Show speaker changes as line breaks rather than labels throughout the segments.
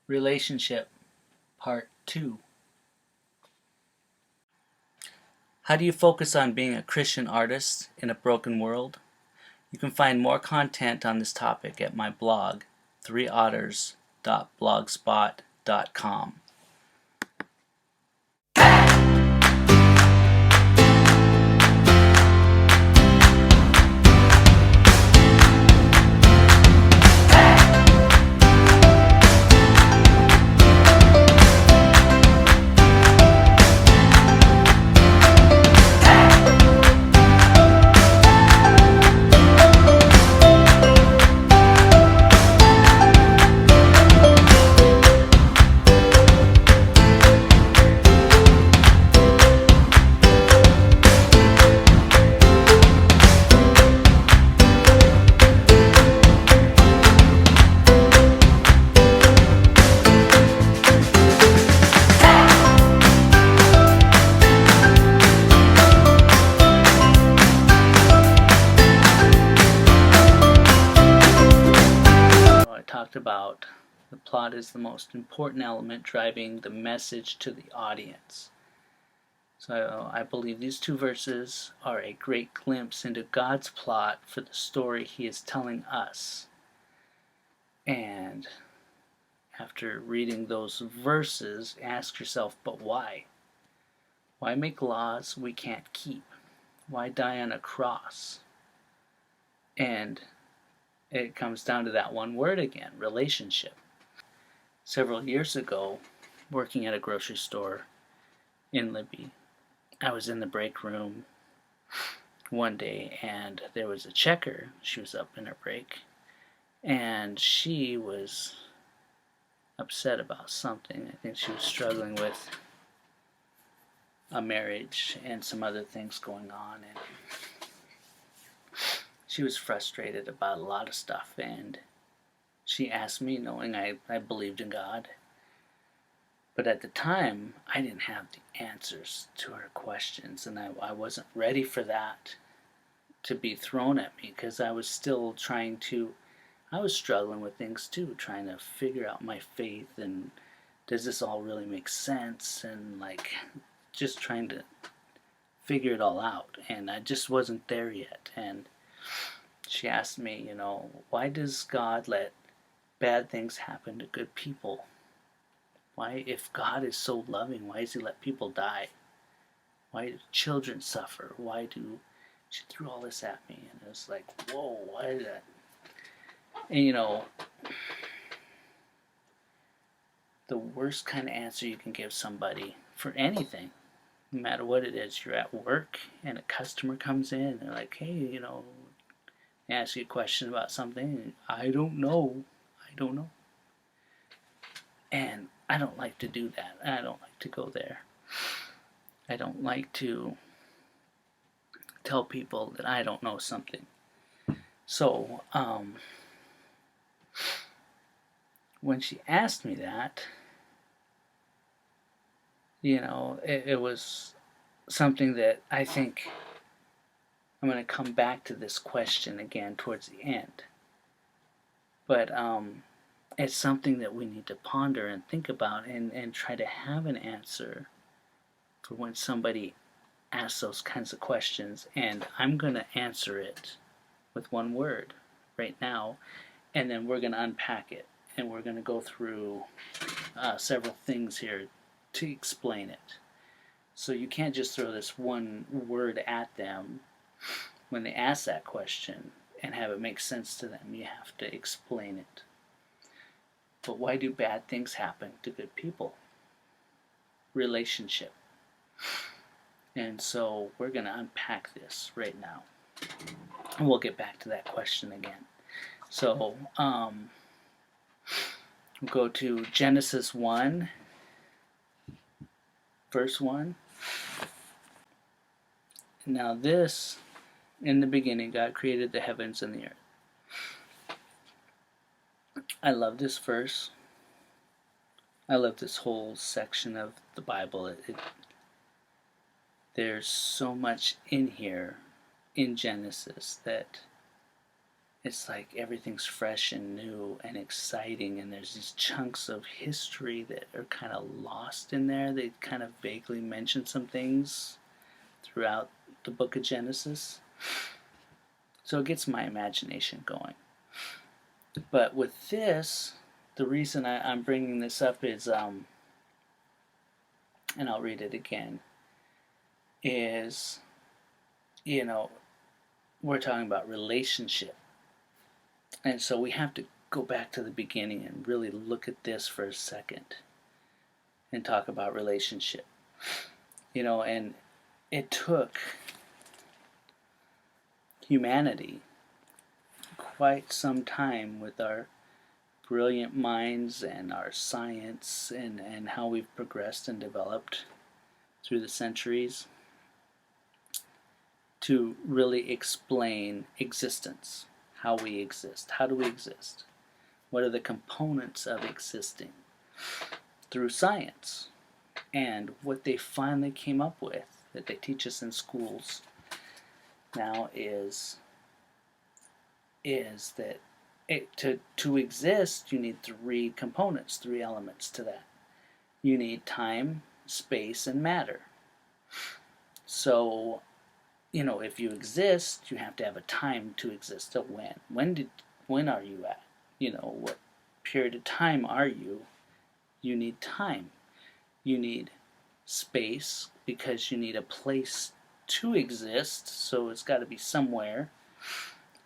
Relationship, Part 2. How do you focus on being a Christian artist in a broken world? You can find more content on this topic at my blog, 3otters.blogspot.com. Talked about the plot is the most important element driving the message to the audience. So I believe these two verses are a great glimpse into God's plot for the story He is telling us. And after reading those verses, ask yourself, but why? Why make laws we can't keep? Why die on a cross? And it comes down to that one word again, relationship. Several years ago, working at a grocery store in Libby, I was in the break room one day and there was a checker. She was up in her break and she was upset about something. I think she was struggling with a marriage and some other things going on, and she was frustrated about a lot of stuff, and she asked me, knowing I believed in God. But at the time, I didn't have the answers to her questions, and I wasn't ready for that to be thrown at me, because I was still I was struggling with things too, trying to figure out my faith, and does this all really make sense, and just trying to figure it all out, and I just wasn't there yet. And she asked me, why does God let bad things happen to good people? Why, if God is so loving, why does He let people die? Why do children suffer? She threw all this at me, and it was like, whoa, why is that? And the worst kind of answer you can give somebody for anything, no matter what it is. You're at work and a customer comes in and they're like, hey, they ask you a question about something, and I don't know. And I don't like to do that. I don't like to go there. I don't like to tell people that I don't know something. So, when she asked me that, it was something that I think I'm going to come back to this question again towards the end. But it's something that we need to ponder and think about and try to have an answer for when somebody asks those kinds of questions. And I'm going to answer it with one word right now, and then we're going to unpack it, and we're going to go through several things here to explain it. So you can't just throw this one word at them when they ask that question and have it make sense to them. You have to explain it. But why do bad things happen to good people? Relationship. And so we're going to unpack this right now. And we'll get back to that question again. So, we'll go to Genesis 1, verse 1. Now this, in the beginning, God created the heavens and the earth. I love this verse. I love this whole section of the Bible. There's so much in here in Genesis that it's like everything's fresh and new and exciting, and there's these chunks of history that are kind of lost in there. They kind of vaguely mention some things throughout the book of Genesis. So it gets my imagination going. But with this, the reason I'm bringing this up is, and I'll read it again, is, we're talking about relationship. And so we have to go back to the beginning and really look at this for a second and talk about relationship. And it took humanity quite some time with our brilliant minds and our science and how we've progressed and developed through the centuries to really explain existence, how we exist. How do we exist? What are the components of existing? Through science. And what they finally came up with, that they teach us in schools now, is that to exist, you need three components, three elements to that. You need time, space, and matter. So, if you exist, you have to have a time to exist. So when are you at? What period of time are you? You need time. You need space because you need a place to exist, so it's got to be somewhere.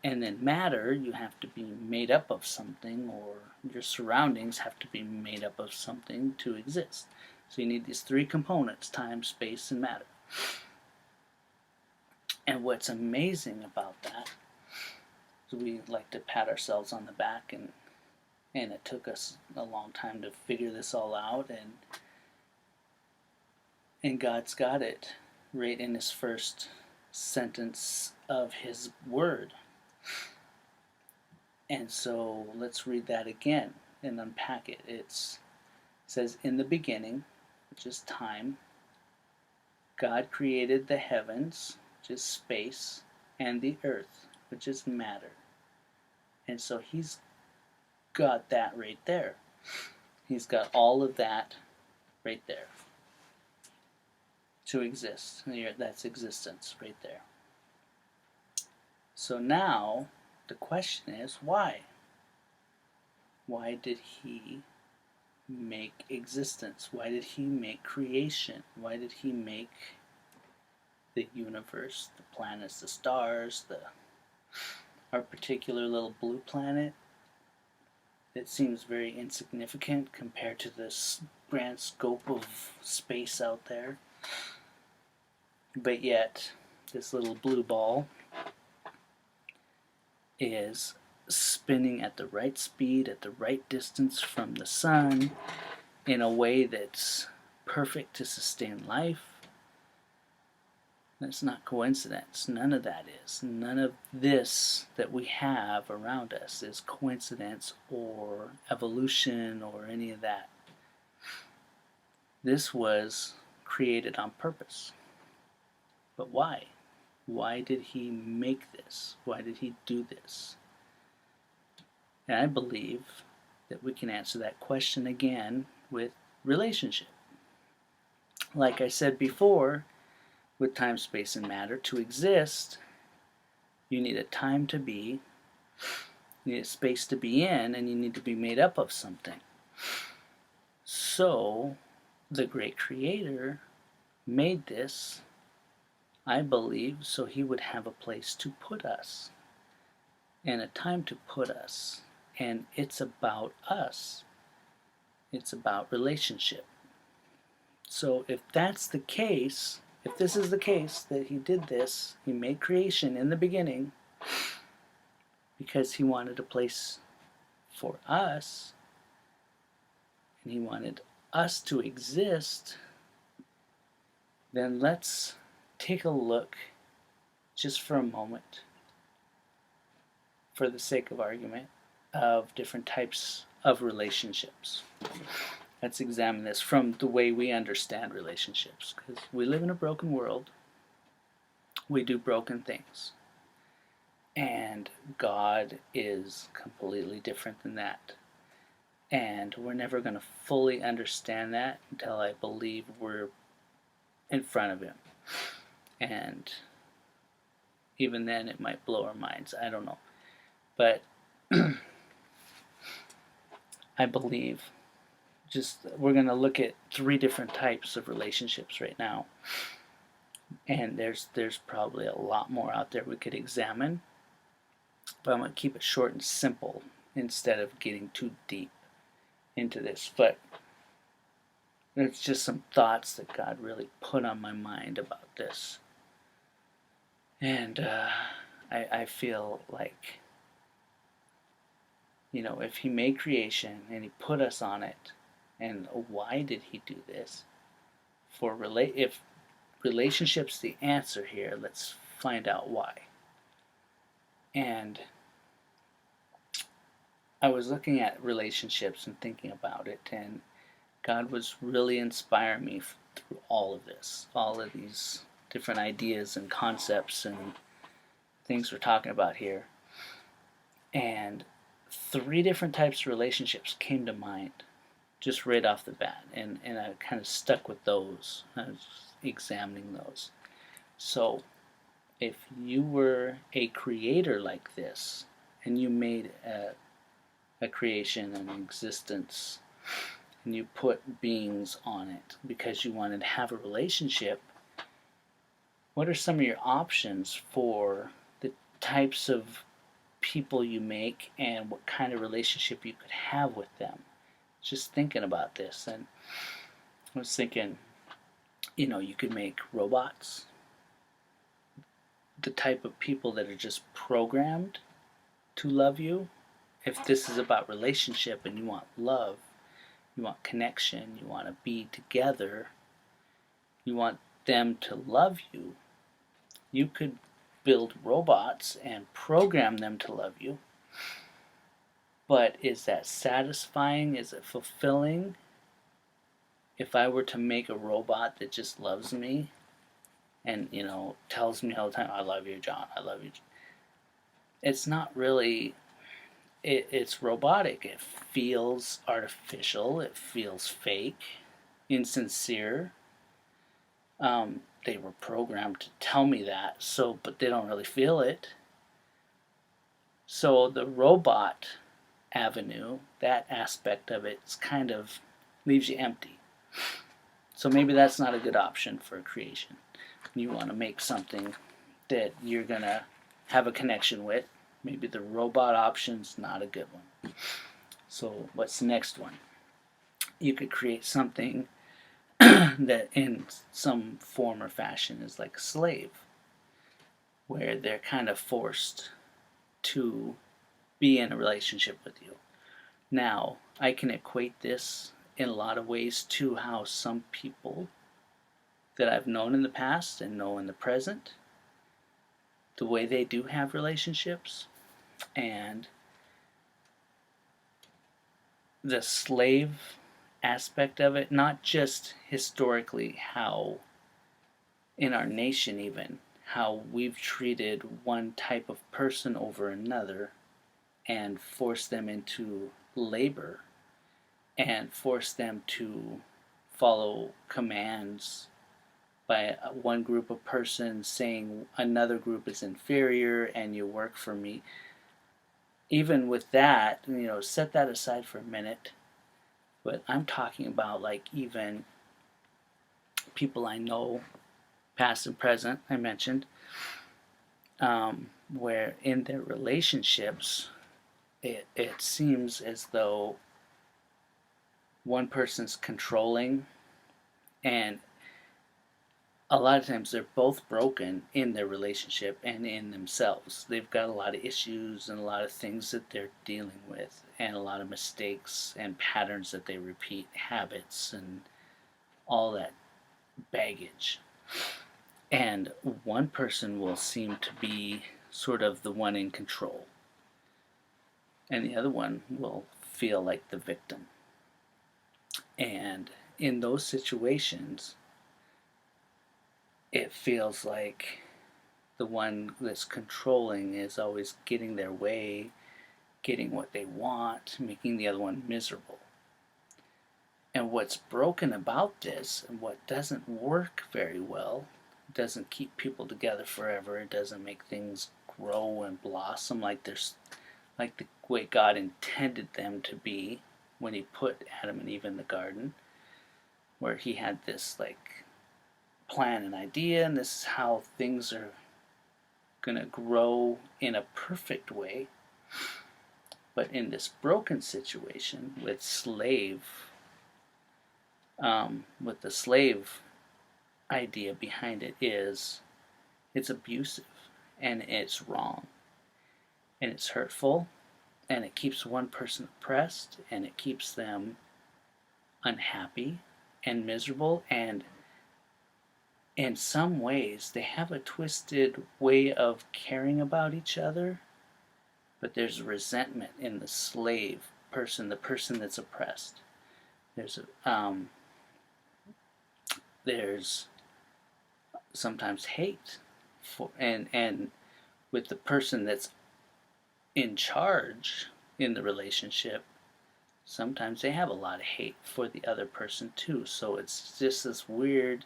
And then matter, you have to be made up of something, or your surroundings have to be made up of something to exist. So you need these three components, time, space, and matter. And what's amazing about that is we like to pat ourselves on the back, and it took us a long time to figure this all out, and God's got it right in his first sentence of his word. And so let's read that again and unpack it. It says, in the beginning, which is time, God created the heavens, which is space, and the earth, which is matter. And so he's got that right there. He's got all of that right there to exist. That's existence right there. So now the question is, why? Why did he make existence? Why did he make creation? Why did he make the universe, the planets, the stars, our particular little blue planet? It seems very insignificant compared to this grand scope of space out there. But yet, this little blue ball is spinning at the right speed, at the right distance from the sun, in a way that's perfect to sustain life. That's not coincidence. None of that is. None of this that we have around us is coincidence or evolution or any of that. This was created on purpose. But why? Why did he make this? Why did he do this? And I believe that we can answer that question again with relationship. Like I said before, with time, space, and matter, to exist, you need a time to be, you need a space to be in, and you need to be made up of something. So, the great creator made this, I believe, so he would have a place to put us and a time to put us. And it's about us. It's about relationship. So if that's the case, if this is the case, that he did this, he made creation in the beginning because he wanted a place for us, and he wanted us to exist, then let's take a look just for a moment, for the sake of argument, of different types of relationships. Let's examine this from the way we understand relationships, because we live in a broken world. We do broken things. And God is completely different than that. And we're never going to fully understand that until I believe we're in front of Him. And even then, it might blow our minds. I don't know. But I believe we're going to look at 3 different types of relationships right now. And there's probably a lot more out there we could examine. But I'm going to keep it short and simple instead of getting too deep into this. But there's just some thoughts that God really put on my mind about this. And I feel like, if He made creation and He put us on it, and why did He do this? If relationship's the answer here, let's find out why. And I was looking at relationships and thinking about it, and God was really inspiring me through all of this, all of these different ideas and concepts and things we're talking about here. And 3 different types of relationships came to mind just right off the bat, and I kind of stuck with those. I was examining those. So if you were a creator like this, and you made a creation, an existence, and you put beings on it because you wanted to have a relationship, what are some of your options for the types of people you make and what kind of relationship you could have with them? Just thinking about this, and I was thinking, you could make robots, the type of people that are just programmed to love you. If this is about relationship and you want love, you want connection, you want to be together, you want them to love you, you could build robots and program them to love you. But is that satisfying? Is it fulfilling? If I were to make a robot that just loves me and, tells me all the time, I love you, John, I love you, it's not really, it's robotic. It feels artificial. It feels fake, insincere. They were programmed to tell me that, but they don't really feel it. So the robot avenue, that aspect of it, kind of leaves you empty. So maybe that's not a good option for creation. You want to make something that you're going to have a connection with. Maybe the robot option's not a good one. So what's the next one? You could create something that in some form or fashion is like a slave, where they're kind of forced to be in a relationship with you. Now, I can equate this in a lot of ways to how some people that I've known in the past and know in the present, the way they do have relationships, and the slave aspect of it, not just historically how in our nation even, how we've treated one type of person over another and forced them into labor and forced them to follow commands by one group of persons saying another group is inferior and you work for me. Even with that, set that aside for a minute. But I'm talking about like even people I know, past and present, I mentioned, where in their relationships, it seems as though one person's controlling, and a lot of times they're both broken in their relationship and in themselves. They've got a lot of issues and a lot of things that they're dealing with, and a lot of mistakes and patterns that they repeat, habits and all that baggage. And one person will seem to be sort of the one in control, and the other one will feel like the victim. And in those situations, it feels like the one that's controlling is always getting their way, getting what they want, making the other one miserable. And what's broken about this, and what doesn't work very well, doesn't keep people together forever, it doesn't make things grow and blossom like the way God intended them to be when he put Adam and Eve in the garden, where he had this like plan and idea, and this is how things are going to grow in a perfect way. But in this broken situation with the slave idea behind it is it's abusive and it's wrong and it's hurtful and it keeps one person oppressed and it keeps them unhappy and miserable, and in some ways they have a twisted way of caring about each other, but there's resentment in the slave person, the person that's oppressed. There's sometimes hate and with the person that's in charge in the relationship, sometimes they have a lot of hate for the other person too. So it's just this weird,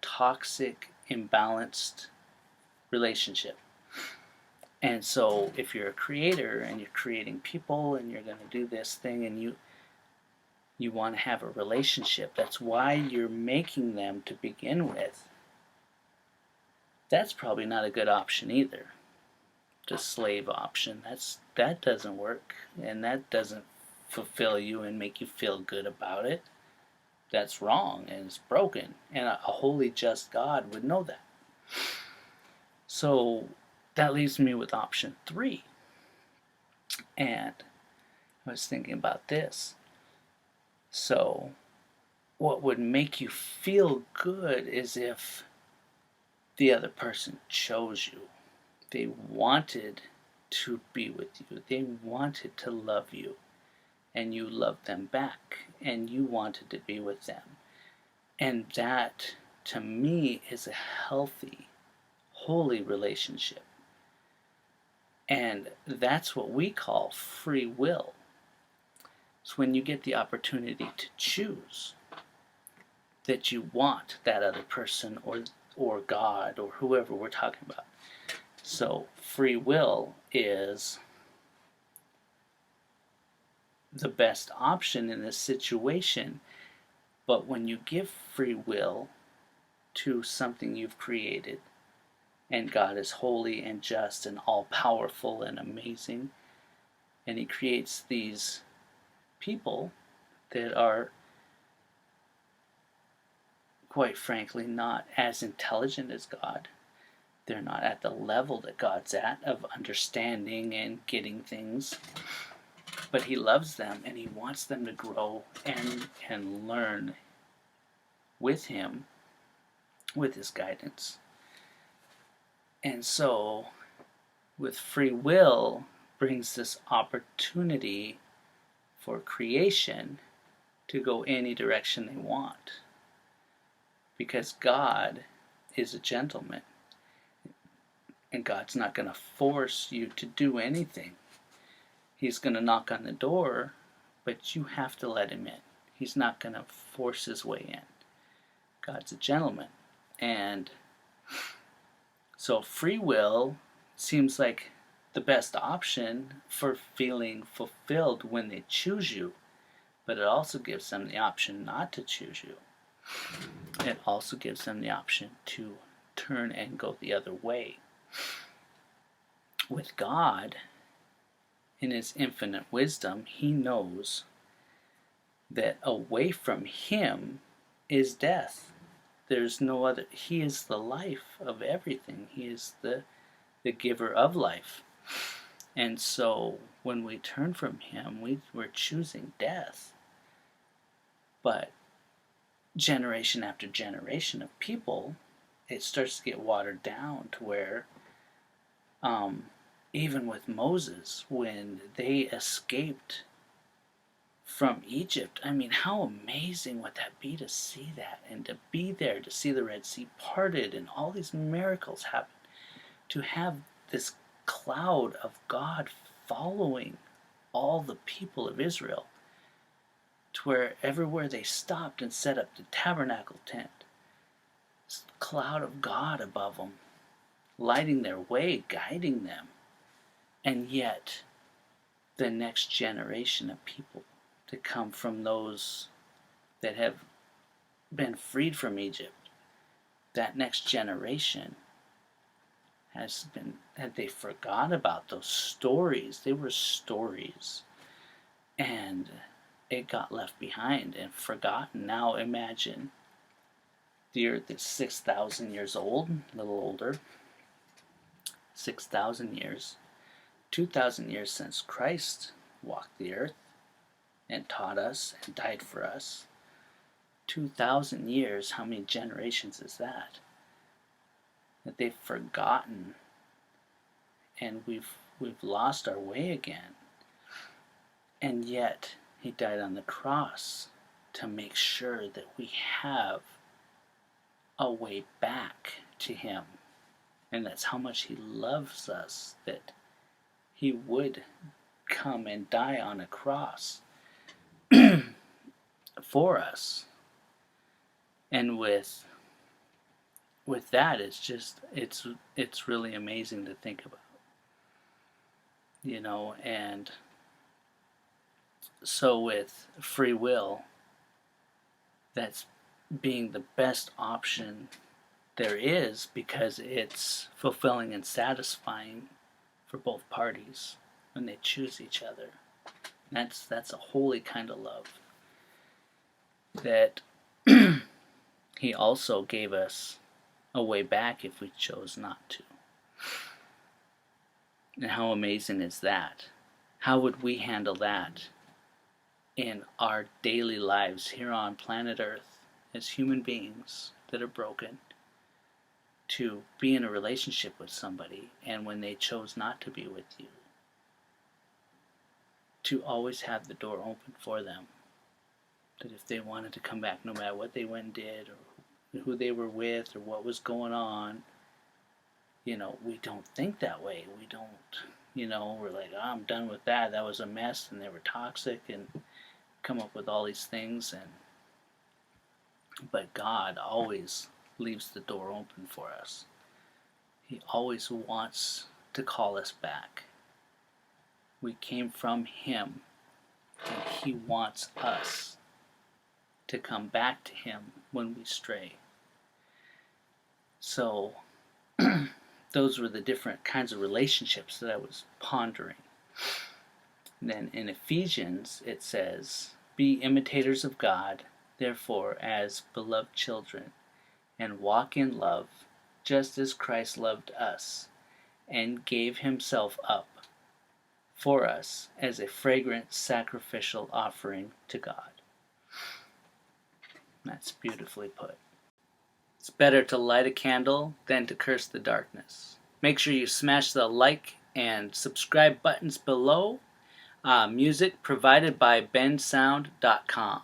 toxic, imbalanced relationship. And so if you're a creator and you're creating people and you're going to do this thing and you want to have a relationship, that's why you're making them to begin with, that's probably not a good option either. The slave option, that doesn't work, and that doesn't fulfill you and make you feel good about it. That's wrong and it's broken, and a holy, just God would know that. So that leaves me with option 3. And I was thinking about this. So what would make you feel good is if the other person chose you. They wanted to be with you. They wanted to love you. And you loved them back. And you wanted to be with them. And that, to me, is a healthy, holy relationship. And that's what we call free will. It's when you get the opportunity to choose that you want that other person or God or whoever we're talking about. So free will is the best option in this situation. But when you give free will to something you've created, and God is holy and just and all-powerful and amazing, and he creates these people that are, quite frankly, not as intelligent as God. They're not at the level that God's at of understanding and getting things. But he loves them and he wants them to grow and learn with him, with his guidance. And so, with free will brings this opportunity for creation to go any direction they want. Because God is a gentleman. And God's not going to force you to do anything. He's going to knock on the door, but you have to let him in. He's not going to force his way in. God's a gentleman. And so free will seems like the best option for feeling fulfilled when they choose you. But it also gives them the option not to choose you. It also gives them the option to turn and go the other way. With God, in his infinite wisdom, he knows that away from him is death. There's no other. He is the life of everything. He is the giver of life. And so when we turn from him, we're choosing death. But generation after generation of people, it starts to get watered down to where even with Moses, when they escaped from Egypt, I mean, how amazing would that be to see that and to be there, to see the Red Sea parted and all these miracles happen. to have this cloud of God following all the people of Israel to where everywhere they stopped and set up the tabernacle tent, this cloud of God above them, lighting their way, guiding them. And yet, the next generation of people to come from those that have been freed from Egypt, that next generation had they forgot about those stories. They were stories. And it got left behind and forgotten. Now imagine the earth is 6,000 years old, a little older. 6,000 years. 2,000 years since Christ walked the earth and taught us and died for us. 2,000 years, how many generations is that? That they've forgotten, and we've lost our way again. And yet, he died on the cross to make sure that we have a way back to him. And that's how much he loves us, that he would come and die on a cross for us. And with that, it's really amazing to think about, and so with free will, that's being the best option there is because it's fulfilling and satisfying for both parties when they choose each other. That's a holy kind of love that he also gave us a way back if we chose not to. And how amazing is that? How would we handle that in our daily lives here on planet Earth as human beings that are broken, to be in a relationship with somebody and when they chose not to be with you, to always have the door open for them, that if they wanted to come back, no matter what they went and did or who they were with or what was going on, we don't think that way. We don't, we're like, oh, I'm done with that. That was a mess and they were toxic, and come up with all these things. But God always leaves the door open for us. He always wants to call us back. We came from him, and he wants us to come back to him when we stray. So those were the different kinds of relationships that I was pondering. And then in Ephesians it says, "Be imitators of God, therefore, as beloved children, and walk in love, just as Christ loved us, and gave himself up for us as a fragrant sacrificial offering to God." That's beautifully put. It's better to light a candle than to curse the darkness. Make sure you smash the like and subscribe buttons below. Music provided by bensound.com.